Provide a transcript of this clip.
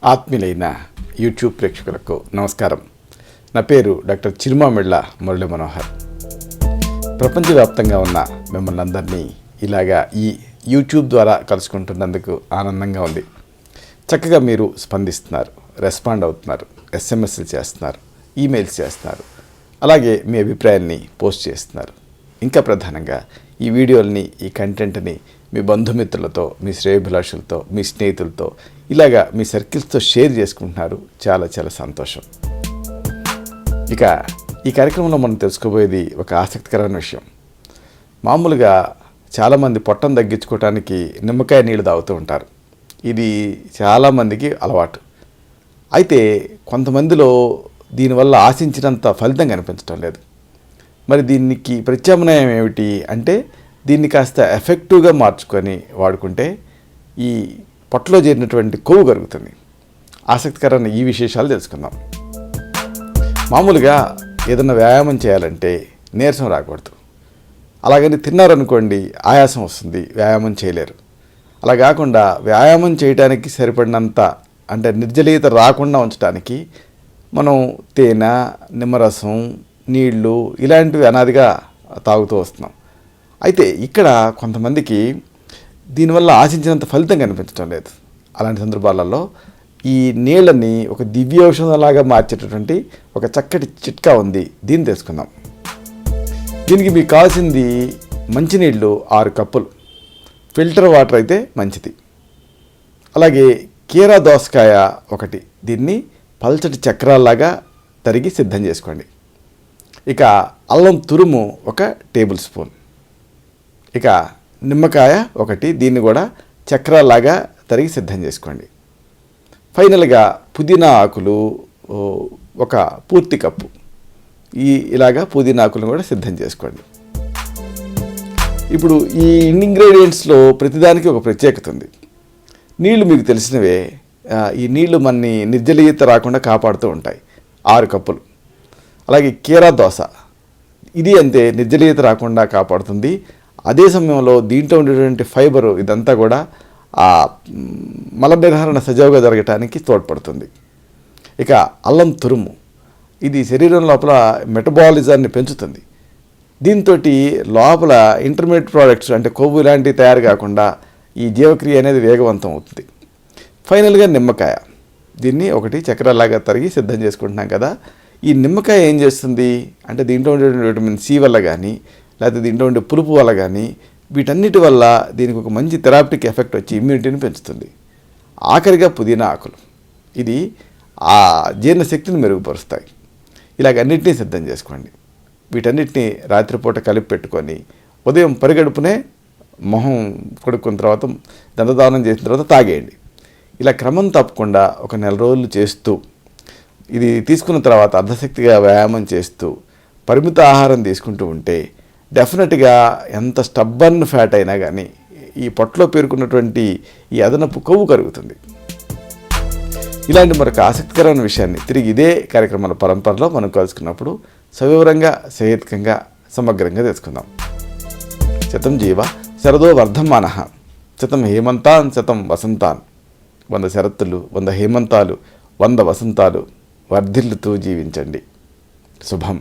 ఆత్మీయులైన YouTube ప్రేక్షకులకు నమస్కారం. నా పేరు డాక్టర్ చిరుమామిళ్ళ మురళీ మనోహర్. ప్రపంచవ్యాప్తంగా ఉన్న మిమ్మల్ని అందరినీ ఇలాగా ఈ యూట్యూబ్ ద్వారా కలుసుకుంటున్నందుకు ఆనందంగా ఉంది. చక్కగా మీరు స్పందిస్తున్నారు, రెస్పాండ్ అవుతున్నారు, ఎస్ఎంఎస్లు చేస్తున్నారు, ఈమెయిల్స్ చేస్తున్నారు, అలాగే మీ అభిప్రాయాల్ని పోస్ట్ చేస్తున్నారు. ఇంకా ప్రధానంగా ఈ వీడియోల్ని, ఈ కంటెంట్ని మీ బంధుమిత్రులతో, మీ శ్రేయోభిలాషులతో, మీ స్నేహితులతో ఇలాగా మీ సర్కిల్స్తో షేర్ చేసుకుంటున్నారు. చాలా చాలా సంతోషం. ఇక ఈ కార్యక్రమంలో మనం తెలుసుకోబోయేది ఒక ఆసక్తికరమైన విషయం. మామూలుగా చాలామంది పొట్టను తగ్గించుకోవడానికి నిమ్మకాయ నీళ్ళు తాగుతూ ఉంటారు. ఇది చాలామందికి అలవాటు. అయితే కొంతమందిలో దీనివల్ల ఆశించినంత ఫలితం కనిపించడం లేదు. మరి దీనికి ప్రత్యామ్నాయం ఏమిటి అంటే, దీన్ని కాస్త ఎఫెక్టివ్గా మార్చుకొని వాడుకుంటే ఈ పొట్టలో చేరినటువంటి కొవ్వు కరుగుతుంది. ఆసక్తికరమైన ఈ విశేషాలు తెలుసుకుందాం. మామూలుగా ఏదైనా వ్యాయామం చేయాలంటే నీరసం రాకూడదు. అలాగని తిన్నారనుకోండి ఆయాసం వస్తుంది, వ్యాయామం చేయలేరు. అలా కాకుండా వ్యాయామం చేయడానికి సరిపడినంత, అంటే నిర్జలీయత రాకుండా ఉంచడానికి మనం తేనె, నిమ్మరసం, నీళ్లు ఇలాంటివి అనాదిగా తాగుతూ వస్తున్నాం. అయితే ఇక్కడ కొంతమందికి దీనివల్ల ఆశించినంత ఫలితం కనిపించడం లేదు. అలాంటి సందర్భాలలో ఈ నీళ్ళని ఒక దివ్యౌషధంలాగా మార్చేటటువంటి ఒక చక్కటి చిట్కా ఉంది. దీన్ని తెలుసుకుందాం. దీనికి మీకు కావాల్సింది మంచినీళ్ళు 6 కప్పులు, ఫిల్టర్ వాటర్ అయితే మంచిది. అలాగే కీరా దోసకాయ 1, దీన్ని పల్చటి చక్రాల్లాగా తరిగి సిద్ధం చేసుకోండి. ఇక అల్లం తురుము 1 టేబుల్ స్పూన్. ఇక నిమ్మకాయ 1, దీన్ని కూడా చక్రాల్లాగా తరిగి సిద్ధం చేసుకోండి. ఫైనల్గా పుదీనా ఆకులు 1 పూర్తి కప్పు. ఇలాగా పుదీనా ఆకులను కూడా సిద్ధం చేసుకోండి. ఇప్పుడు ఈ ఇంగ్రీడియంట్స్లో ప్రతిదానికి ఒక ప్రత్యేకత ఉంది. నీళ్లు మీకు తెలిసినవే. ఈ నీళ్లు మనని నిర్జలీయత రాకుండా కాపాడుతూ ఉంటాయి. 6 కప్పులు. అలాగే కీరా దోస, ఇది అంతే, నిర్జలీయత రాకుండా కాపాడుతుంది. అదే సమయంలో దీంట్లో ఉండేటువంటి ఫైబరు ఇదంతా కూడా ఆ మల నిర్ధారణ సజావుగా జరగటానికి తోడ్పడుతుంది. ఇక అల్లం తురుము, ఇది శరీరం లోపల మెటబాలిజాన్ని పెంచుతుంది. దీంతో లోపల ఇంటర్మీడియట్ ప్రోడక్ట్స్ అంటే కొవ్వు ఇలాంటివి తయారు కాకుండా ఈ జీవక్రియ అనేది వేగవంతం అవుతుంది. ఫైనల్గా నిమ్మకాయ, దీన్ని 1 చక్రాలాగా తరిగి సిద్ధం చేసుకుంటున్నాం కదా. ఈ నిమ్మకాయ ఏం చేస్తుంది అంటే, దీంట్లో ఉండే విటమిన్ సి వల్ల కానీ, లేకపోతే దీంట్లో ఉండే పులుపు వల్ల కానీ, వీటన్నిటి వల్ల దీనికి ఒక మంచి థెరాప్టిక్ ఎఫెక్ట్ వచ్చి ఇమ్యూనిటీని పెంచుతుంది. ఆఖరిగా పుదీనా ఆకులు, ఇది ఆ జీర్ణశక్తిని మెరుగుపరుస్తాయి. ఇలాగ అన్నింటినీ సిద్ధం చేసుకోండి. వీటన్నిటిని రాత్రిపూట కలిపి పెట్టుకొని ఉదయం పరిగడుపునే మొహం కొడుకున్న తర్వాత, దంతదానం చేసిన తర్వాత తాగేయండి. ఇలా క్రమం తప్పకుండా ఒక 1 నెల రోజులు చేస్తూ, ఇది తీసుకున్న తర్వాత అర్ధశక్తిగా వ్యాయామం చేస్తూ పరిమిత ఆహారం తీసుకుంటూ ఉంటే డెఫినెట్గా ఎంత స్టబ్బర్న్ ఫ్యాట్ అయినా కానీ ఈ పొట్టలో పేరుకున్నటువంటి ఈ అదనపు కొవ్వు కరుగుతుంది. ఇలాంటి మరొక ఆసక్తికరమైన విషయాన్ని తిరిగి ఇదే కార్యక్రమాల పరంపరలో మనం కలుసుకున్నప్పుడు సవివరంగా, సహేతుకంగా, సమగ్రంగా తెలుసుకుందాం. శతం జీవ శరదో వర్ధమానః, శతం హేమంతాన్ శతం వసంతాన్. 100 శరత్తులు, 100 హేమంతాలు, 100 వసంతాలు వర్ధిల్లుతూ జీవించండి. శుభం.